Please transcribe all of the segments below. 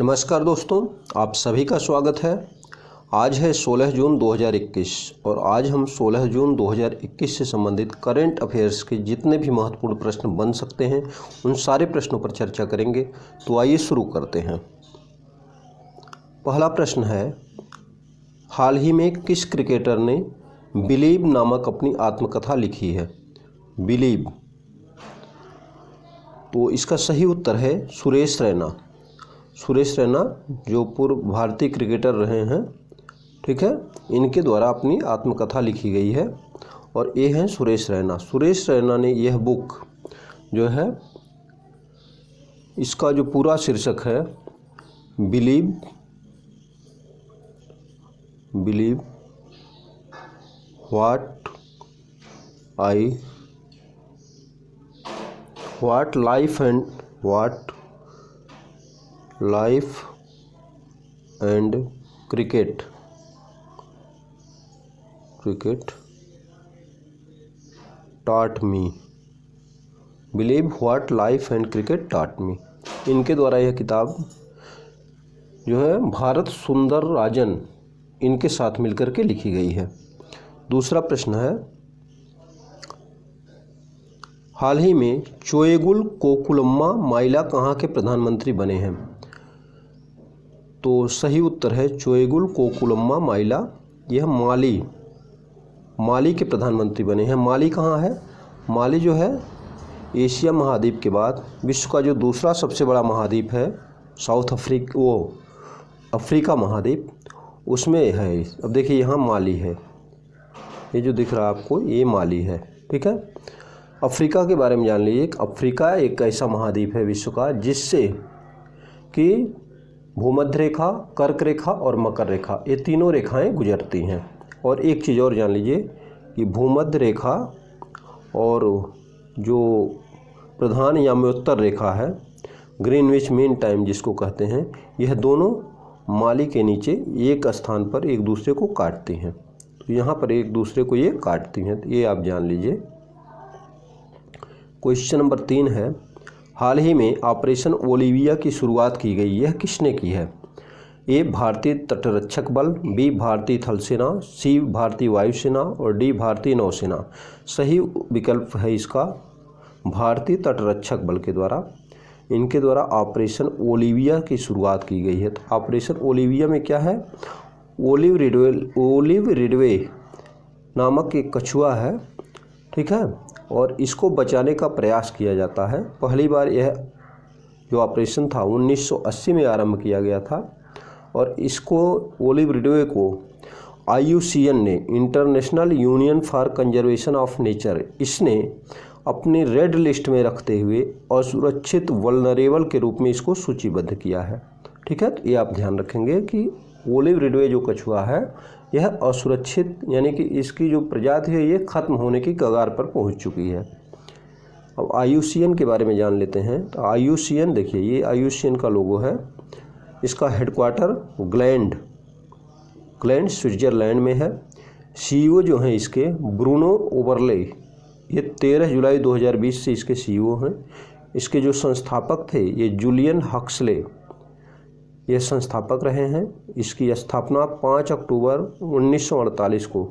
नमस्कार दोस्तों, आप सभी का स्वागत है। आज है 16 जून 2021 और आज हम 16 जून 2021 से संबंधित करंट अफेयर्स के जितने भी महत्वपूर्ण प्रश्न बन सकते हैं उन सारे प्रश्नों पर चर्चा करेंगे। तो आइए शुरू करते हैं। पहला प्रश्न है, हाल ही में किस क्रिकेटर ने बिलीव नामक अपनी आत्मकथा लिखी है? बिलीव, तो इसका सही उत्तर है सुरेश रैना। सुरेश रैना जो पूर्व भारतीय क्रिकेटर रहे हैं, ठीक है, इनके द्वारा अपनी आत्मकथा लिखी गई है और ये हैं सुरेश रैना। सुरेश रैना ने यह बुक जो है, इसका जो पूरा शीर्षक है believe what life and cricket taught me. Believe what life and cricket taught me, इनके द्वारा यह किताब जो है भारत सुंदर राजन इनके साथ मिलकर के लिखी गई है। दूसरा प्रश्न है, हाल ही में चोएगुल कोकुलम्मा माइला कहाँ के प्रधानमंत्री बने हैं? तो सही उत्तर है चोएगुल कोकुलम्मा माइला, यह माली के प्रधानमंत्री बने हैं। माली कहाँ है? माली जो है एशिया महाद्वीप के बाद विश्व का जो दूसरा सबसे बड़ा महाद्वीप है, अफ्रीका महाद्वीप, उसमें है। अब देखिए यहाँ माली है, ये जो दिख रहा है आपको ये माली है, ठीक है। अफ्रीका के बारे में जान लीजिए। अफ्रीका एक ऐसा महाद्वीप है विश्व का जिससे कि भूमध्य रेखा, कर्क रेखा और मकर रेखा, ये तीनों रेखाएं गुजरती हैं। और एक चीज़ और जान लीजिए कि भूमध्य रेखा और जो प्रधान याम्योत्तर रेखा है, ग्रीनविच मीन टाइम जिसको कहते हैं, यह दोनों माली के नीचे एक स्थान पर एक दूसरे को काटती हैं। तो यहाँ पर एक दूसरे को ये काटती हैं, तो ये आप जान लीजिए। क्वेश्चन नंबर 3 है, हाल ही में ऑपरेशन ओलिविया की शुरुआत की गई, यह किसने की है? ए भारतीय तटरक्षक बल, बी भारतीय थल सेना, सी भारतीय वायुसेना और डी भारतीय नौसेना। सही विकल्प है इसका भारतीय तटरक्षक बल के द्वारा, इनके द्वारा ऑपरेशन ओलिविया की शुरुआत की गई है। तो ऑपरेशन ओलिविया में क्या है? ओलिव रिडवे नामक एक कछुआ है, ठीक है, और इसको बचाने का प्रयास किया जाता है। पहली बार यह जो ऑपरेशन था 1980 में आरंभ किया गया था और इसको ओलिव रिडवे को IUCN ने, international union for conservation of nature, इसने अपने रेड लिस्ट में रखते हुए असुरक्षित वल्नरेबल के रूप में इसको सूचीबद्ध किया है, ठीक है। तो ये आप ध्यान रखेंगे कि ओलिव रिडवे जो कछुआ है यह असुरक्षित, यानी कि इसकी जो प्रजाति है ये खत्म होने की कगार पर पहुंच चुकी है। अब IUCN के बारे में जान लेते हैं। तो IUCN देखिए, ये IUCN का लोगो है। इसका हेडक्वार्टर ग्लैंड स्विट्जरलैंड में है। CEO जो हैं इसके ब्रूनो ओबरले, ये 13 जुलाई 2020 से इसके CEO हैं। इसके जो संस्थापक थे ये जूलियन हक्सले, ये संस्थापक रहे हैं। इसकी स्थापना 5 अक्टूबर 1948 को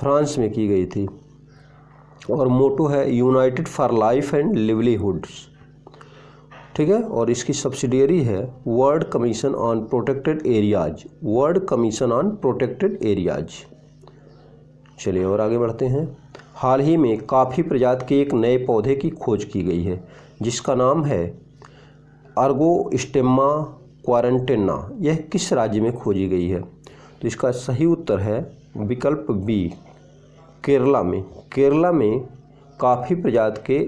फ्रांस में की गई थी और मोटो है यूनाइटेड फॉर लाइफ एंड लिवलीहुड्स, ठीक है। और इसकी सब्सिडियरी है world commission on protected areas. चलिए और आगे बढ़ते हैं। हाल ही में काफ़ी प्रजाति के एक नए पौधे की खोज की गई है जिसका नाम है अर्गोस्टेम्मा क्वारंटेना। यह किस राज्य में खोजी गई है? तो इसका सही उत्तर है विकल्प बी, केरला में। केरला में काफ़ी प्रजाति के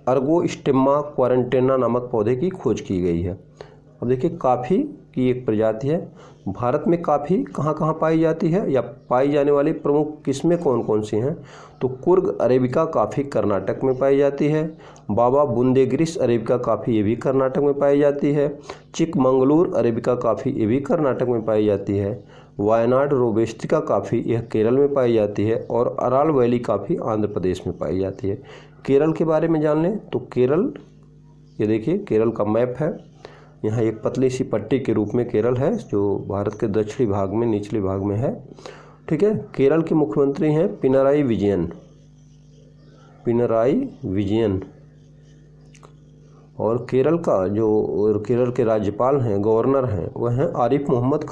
अर्गोस्टेम्मा क्वारंटेना नामक पौधे की खोज की गई है। अब देखिए, काफ़ी की एक प्रजाति है। भारत में काफ़ी कहाँ कहाँ पाई जाती है या पाई जाने वाली प्रमुख किस्में कौन कौन सी हैं? तो कुर्ग अरेबिका काफ़ी कर्नाटक में पाई जाती है। बाबा बुंदेग्रिस अरेबिका काफ़ी, ये भी कर्नाटक में पाई जाती है। चिकमंगलूर अरेबिका काफ़ी, ये भी कर्नाटक में पाई जाती है। वायनाड रोबस्टिका काफ़ी, यह केरल में पाई जाती है। और अराल वैली काफ़ी आंध्र प्रदेश में पाई जाती है। केरल के बारे में जान लें तो केरल, ये देखिए केरल का मैप है। यहाँ एक पतली सी पट्टी के रूप में केरल है जो भारत के दक्षिणी भाग में निचले भाग में है। ठीक है, केरल के मुख्यमंत्री हैं पिनराई विजयन। और केरल के राज्यपाल हैं, गवर्नर हैं, वह हैं आरिफ मोहम्मद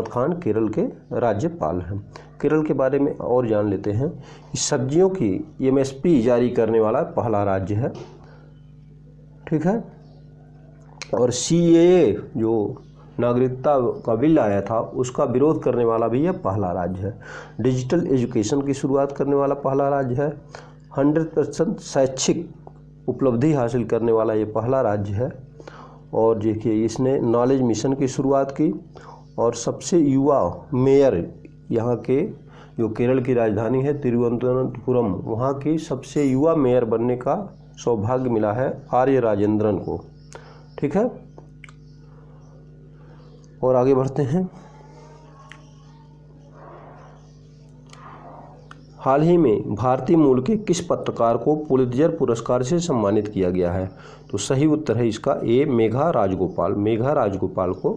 खान केरल के राज्यपाल हैं। केरल के बारे में और जान लेते हैं कि सब्जियों की MSP जारी करने वाला पहला राज्य है। ठीक है, और CAA जो नागरिकता का बिल आया था उसका विरोध करने वाला भी यह पहला राज्य है। डिजिटल एजुकेशन की शुरुआत करने वाला पहला राज्य है। 100% शैक्षिक उपलब्धि हासिल करने वाला ये पहला राज्य है। और देखिए इसने नॉलेज मिशन की शुरुआत की और सबसे युवा मेयर यहाँ के जो केरल की राजधानी है तिरुवनंतपुरम, वहाँ की सबसे युवा मेयर बनने का सौभाग्य मिला है आर्य राजेंद्रन को। ठीक है, और आगे बढ़ते हैं। हाल ही में भारतीय मूल के किस पत्रकार को पुलित्जर पुरस्कार से सम्मानित किया गया है? तो सही उत्तर है इसका ए, मेघा राजगोपाल को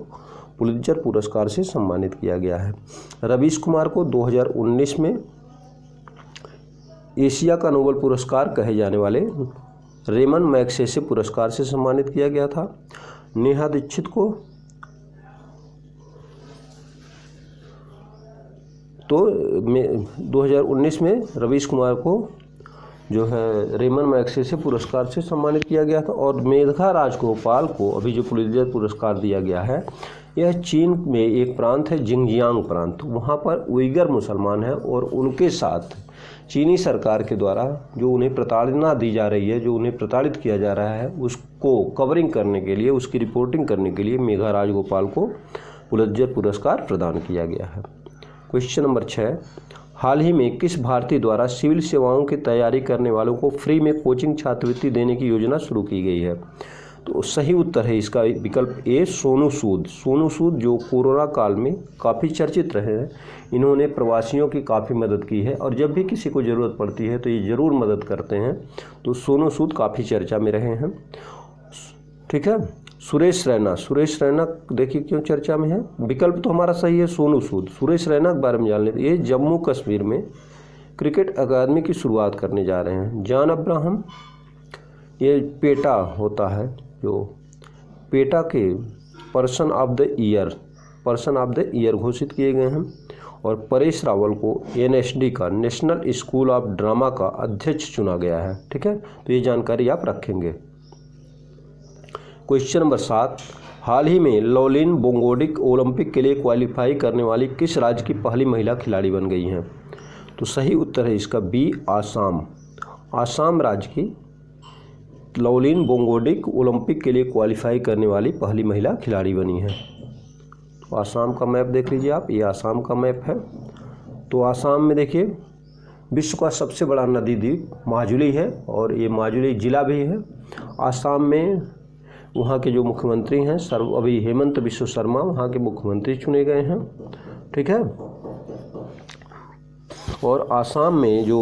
पुलित्जर पुरस्कार से सम्मानित किया गया है। रवीश कुमार को 2019 में एशिया का नोबेल पुरस्कार कहे जाने वाले रेमन मैग्सेसे पुरस्कार से सम्मानित किया गया था। नेहा दीक्षित को तो 2019 में रवीश कुमार को जो है रेमन मैग्सेसे पुरस्कार से सम्मानित किया गया था। और मेघा राजगोपाल को अभी जो पुलित्जर पुरस्कार दिया गया है, यह चीन में एक प्रांत है जिंगजियांग प्रांत, वहाँ पर उइगर मुसलमान हैं और उनके साथ चीनी सरकार के द्वारा जो उन्हें प्रताड़ना दी जा रही है, जो उन्हें प्रताड़ित किया जा रहा है, उसको कवरिंग करने के लिए, उसकी रिपोर्टिंग करने के लिए मेघा राजगोपाल को पुलित्जर पुरस्कार प्रदान किया गया है। क्वेश्चन नंबर 6, हाल ही में किस भारतीय द्वारा सिविल सेवाओं की तैयारी करने वालों को फ्री में कोचिंग छात्रवृत्ति देने की योजना शुरू की गई है? तो सही उत्तर है इसका विकल्प ए, सोनू सूद जो कोरोना काल में काफ़ी चर्चित रहे हैं। इन्होंने प्रवासियों की काफ़ी मदद की है और जब भी किसी को ज़रूरत पड़ती है तो ये ज़रूर मदद करते हैं। तो सोनू सूद काफ़ी चर्चा में रहे हैं। ठीक है, सुरेश रैना देखिए क्यों चर्चा में है। विकल्प तो हमारा सही है सोनू सूद। सुरेश रैना के बारे में जान लेते। ये जम्मू कश्मीर में क्रिकेट अकादमी की शुरुआत करने जा रहे हैं। जॉन अब्राहम, ये पेटा होता है, जो पेटा के पर्सन ऑफ द ईयर घोषित किए गए हैं। और परेश रावल को NSD का नेशनल स्कूल ऑफ ड्रामा का अध्यक्ष चुना गया है। ठीक है, तो ये जानकारी आप रखेंगे। क्वेश्चन नंबर 7, हाल ही में लॉलिन बोंगोडिक ओलंपिक के लिए क्वालिफाई करने वाली किस राज्य की पहली महिला खिलाड़ी बन गई हैं? तो सही उत्तर है इसका बी, आसाम राज्य की लॉलिन बोंगोडिक ओलंपिक के लिए क्वालिफाई करने वाली पहली महिला खिलाड़ी बनी है। तो आसाम का मैप देख लीजिए आप, ये आसाम का मैप है। तो आसाम में देखिए विश्व का सबसे बड़ा नदी द्वीप माजुली है और ये माजुली जिला भी है। आसाम में वहाँ के जो मुख्यमंत्री हैं अभी हेमंत बिश्व शर्मा वहाँ के मुख्यमंत्री चुने गए हैं। ठीक है, और आसाम में जो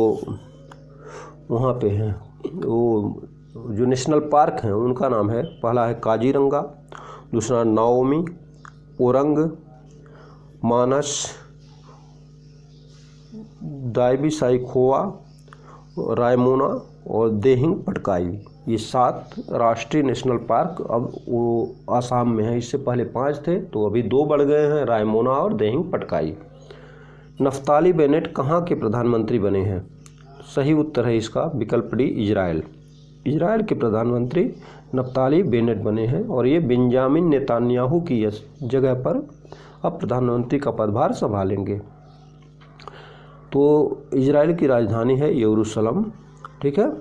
वहाँ पे हैं वो जो नेशनल पार्क हैं उनका नाम है, पहला है काजीरंगा, दूसरा नाओमी, ओरंग, मानस, दाइबी साइखोवा, रायमोना और देहिंग पटकाई। ये 7 राष्ट्रीय नेशनल पार्क अब वो आसाम में है। इससे पहले 5 थे तो अभी 2 बढ़ गए हैं, रायमोना और देहिंग पटकाई। नफ्ताली बेनेट कहाँ के प्रधानमंत्री बने हैं? सही उत्तर है इसका विकल्प डी, इजराइल के प्रधानमंत्री नफ्ताली बेनेट बने हैं और ये बेंजामिन नेतान्याहू की जगह पर अब प्रधानमंत्री का पदभार संभालेंगे। तो इजराइल की राजधानी है यरूशलेम। ठीक है,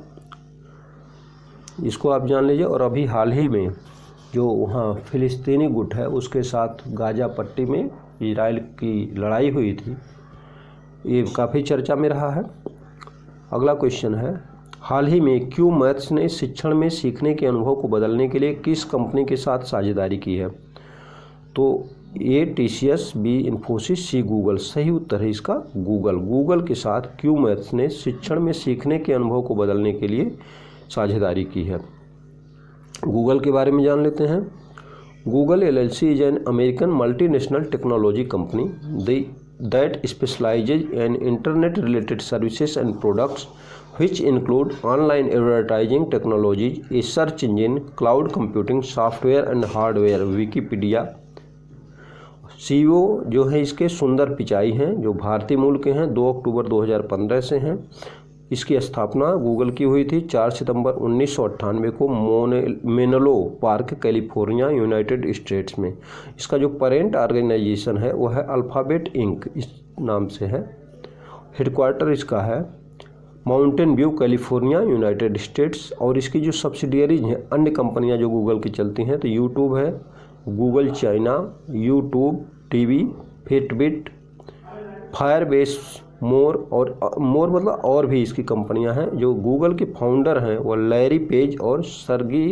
इसको आप जान लीजिए। और अभी हाल ही में जो वहाँ फिलिस्तीनी गुट है उसके साथ गाजा पट्टी में इजराइल की लड़ाई हुई थी, ये काफ़ी चर्चा में रहा है। अगला क्वेश्चन है, हाल ही में क्यू मैथ्स ने शिक्षण में सीखने के अनुभव को बदलने के लिए किस कंपनी के साथ साझेदारी की है? तो ए, TCS, बी, इन्फोसिस, सी, गूगल। सही उत्तर है इसका गूगल के साथ क्यू मैथ्स ने शिक्षण में सीखने के अनुभव को बदलने के लिए साझेदारी की है। गूगल के बारे में जान लेते हैं। Google LLC is an American multinational technology company that specializes in internet related services and products which include online advertising technologies, a search engine, cloud computing, software and hardware। Wikipedia. CEO जो है इसके सुंदर पिचाई हैं, जो भारतीय मूल के हैं, 2 अक्टूबर 2015 से हैं। इसकी स्थापना गूगल की हुई थी 4 सितंबर 1998 को Menlo park, California, United states में। इसका जो पेरेंट ऑर्गेनाइजेशन है वो है अल्फ़ाबेट इंक, इस नाम से है। हेडक्वार्टर इसका है mountain view, California, United states. और इसकी जो सब्सिडियरीज हैं, अन्य कंपनियां जो गूगल की चलती हैं, तो यूट्यूब है, Google China, YouTube TV, Fitbit, Firebase, more मतलब और भी इसकी कंपनियां हैं। जो गूगल के फाउंडर हैं वो लैरी पेज और सर्गी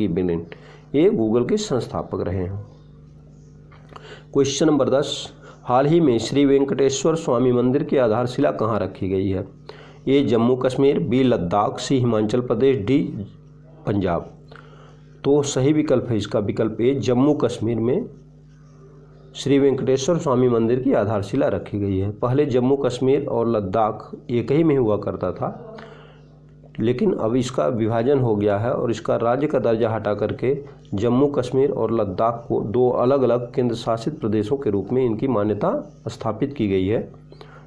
ब्रिन, ये गूगल के संस्थापक रहे हैं। क्वेश्चन नंबर 10, हाल ही में श्री वेंकटेश्वर स्वामी मंदिर की आधारशिला कहाँ रखी गई है? ए जम्मू कश्मीर, बी लद्दाख, सी हिमाचल प्रदेश, डी पंजाब। तो सही विकल्प है इसका विकल्प ए, जम्मू कश्मीर में श्री वेंकटेश्वर स्वामी मंदिर की आधारशिला रखी गई है। पहले जम्मू कश्मीर और लद्दाख एक ही में हुआ करता था, लेकिन अब इसका विभाजन हो गया है और इसका राज्य का दर्जा हटा करके जम्मू कश्मीर और लद्दाख को 2 अलग अलग केंद्र शासित प्रदेशों के रूप में इनकी मान्यता स्थापित की गई है।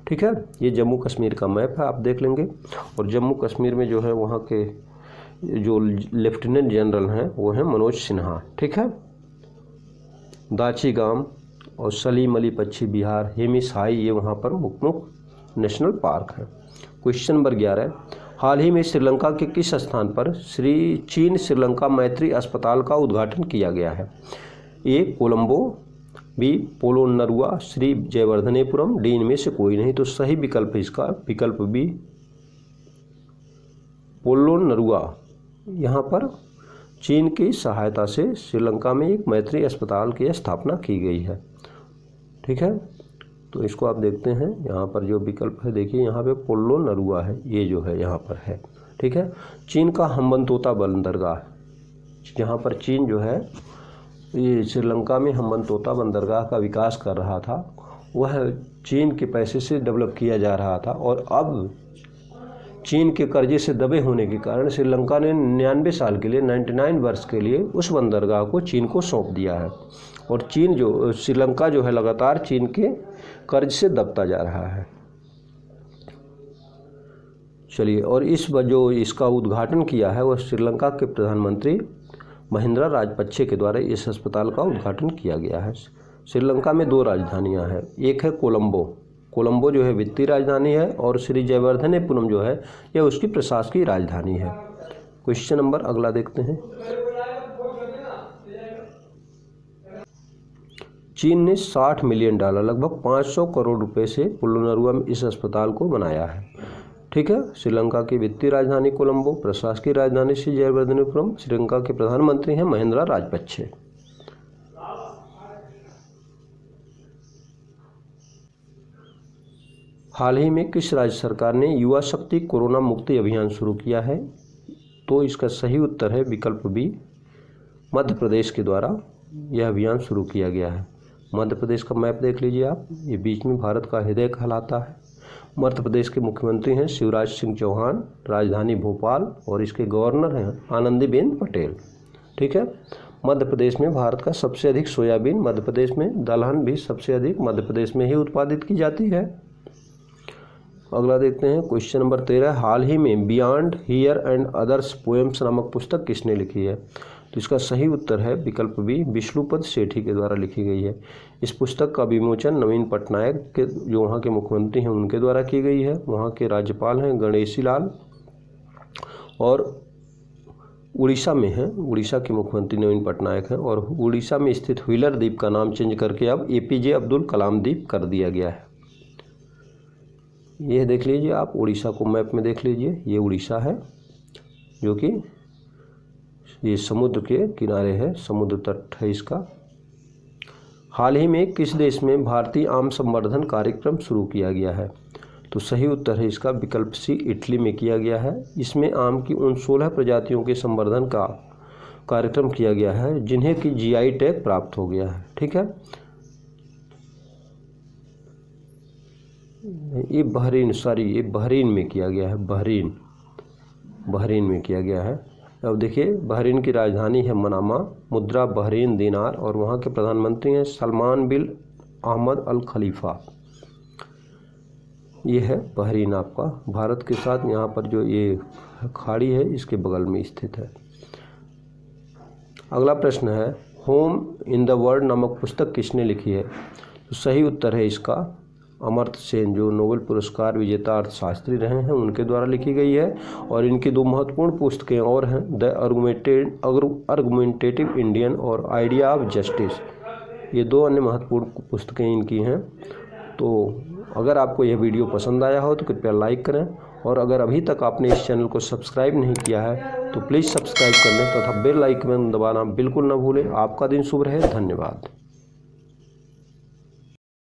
ठीक है, ये जम्मू कश्मीर का मैप है, आप देख लेंगे। और जम्मू कश्मीर में जो है वहाँ के जो लेफ्टिनेंट जनरल हैं वो हैं मनोज सिन्हा। ठीक है, दाची गांव और सलीम अली पक्षी बिहार, हेमिस हाई, ये वहाँ पर मुख्य नेशनल पार्क है। क्वेश्चन नंबर 11, हाल ही में श्रीलंका के किस स्थान पर चीन श्रीलंका मैत्री अस्पताल का उद्घाटन किया गया है? ए कोलंबो, बी पोलोनरुआ, सी जयवर्धनेपुरम, डी इनमें से कोई नहीं। तो सही विकल्प है इसका विकल्प बी पोलोनरुआ। यहाँ पर चीन की सहायता से श्रीलंका में एक मैत्री अस्पताल की स्थापना की गई है। ठीक है, तो इसको आप देखते हैं, यहाँ पर जो विकल्प है देखिए, यहाँ पे पोलोनरुआ है, ये जो है यहाँ पर है। ठीक है, चीन का हम्बनतोता बंदरगाह, जहाँ पर चीन जो है ये श्रीलंका में हम्बनतोता बंदरगाह का विकास कर रहा था, वह चीन के पैसे से डेवलप किया जा रहा था। और अब चीन के कर्जे से दबे होने के कारण श्रीलंका ने 99 साल के लिए, 99 वर्ष के लिए उस बंदरगाह को चीन को सौंप दिया है। और श्रीलंका जो है लगातार चीन के कर्ज से दबता जा रहा है। चलिए, और जो इसका उद्घाटन किया है वह श्रीलंका के प्रधानमंत्री महिंद्रा राजपक्षे के द्वारा इस अस्पताल का उद्घाटन किया गया है। श्रीलंका में 2 राजधानियां हैं, एक है कोलंबो जो है वित्तीय राजधानी है, और श्री जयवर्धनेपुरम जो है यह उसकी प्रशासकीय राजधानी है। क्वेश्चन नंबर अगला देखते हैं। चीन ने $60 मिलियन लगभग 500 करोड़ रुपए से पोलोनरुआ में इस अस्पताल को बनाया है। ठीक है, श्रीलंका की वित्तीय राजधानी कोलंबो, प्रशासकीय राजधानी श्री जयवर्धनेपुरम, श्रीलंका के प्रधानमंत्री हैं महिंद्रा राजपक्षे। हाल ही में किस राज्य सरकार ने युवा शक्ति कोरोना मुक्ति अभियान शुरू किया है? तो इसका सही उत्तर है विकल्प बी, मध्य प्रदेश के द्वारा यह अभियान शुरू किया गया है। मध्य प्रदेश का मैप देख लीजिए आप, ये बीच में भारत का हृदय कहलाता है। मध्य प्रदेश के मुख्यमंत्री हैं शिवराज सिंह चौहान, राजधानी भोपाल, और इसके गवर्नर हैं आनंदीबेन पटेल। ठीक है, मध्य प्रदेश में भारत का सबसे अधिक सोयाबीन मध्य प्रदेश में, दलहन भी सबसे अधिक मध्य प्रदेश में ही उत्पादित की जाती है। अगला देखते हैं क्वेश्चन नंबर 13, हाल ही में beyond here and others poems नामक पुस्तक किसने लिखी है? तो इसका सही उत्तर है विकल्प बी, विष्णुपद सेठी के द्वारा लिखी गई है। इस पुस्तक का विमोचन नवीन पटनायक के, जो वहाँ के मुख्यमंत्री हैं, उनके द्वारा की गई है। वहाँ के राज्यपाल हैं गणेशी लाल, और उड़ीसा में हैं, उड़ीसा के मुख्यमंत्री नवीन पटनायक हैं। और उड़ीसा में स्थित व्हीलर द्वीप का नाम चेंज करके अब APJ अब्दुल कलाम द्वीप कर दिया गया है। ये देख लीजिए आप, उड़ीसा को मैप में देख लीजिए, ये उड़ीसा है जो कि ये समुद्र के किनारे है, समुद्र तट है इसका। हाल ही में किस देश में भारतीय आम संवर्धन कार्यक्रम शुरू किया गया है? तो सही उत्तर है इसका विकल्प सी, इटली में किया गया है। इसमें आम की उन 16 प्रजातियों के संवर्धन का कार्यक्रम किया गया है जिन्हें की जीआई टैग प्राप्त हो गया है। ठीक है, ये बहरीन में किया गया है, बहरीन में किया गया है। अब देखिए, बहरीन की राजधानी है मनामा, मुद्रा बहरीन दिनार और वहाँ के प्रधानमंत्री हैं सलमान बिन अहमद अल खलीफा। ये है बहरीन आपका भारत के साथ, यहाँ पर जो ये खाड़ी है इसके बगल में स्थित है। अगला प्रश्न है, होम इन द वर्ल्ड नामक पुस्तक किसने लिखी है? तो सही उत्तर है इसका अमर्त्य सेन, जो नोबेल पुरस्कार विजेता अर्थशास्त्री रहे हैं, उनके द्वारा लिखी गई है। और इनकी 2 महत्वपूर्ण पुस्तकें और हैं, द आर्गुमेंटेटिव इंडियन और आइडिया ऑफ जस्टिस। ये 2 अन्य महत्वपूर्ण पुस्तकें इनकी हैं। तो अगर आपको यह वीडियो पसंद आया हो तो कृपया लाइक करें, और अगर अभी तक आपने इस चैनल को सब्सक्राइब नहीं किया है तो प्लीज़ सब्सक्राइब कर लें तथा बेल आइकन दबाना बिल्कुल न भूलें। आपका दिन शुभ रहे। धन्यवाद।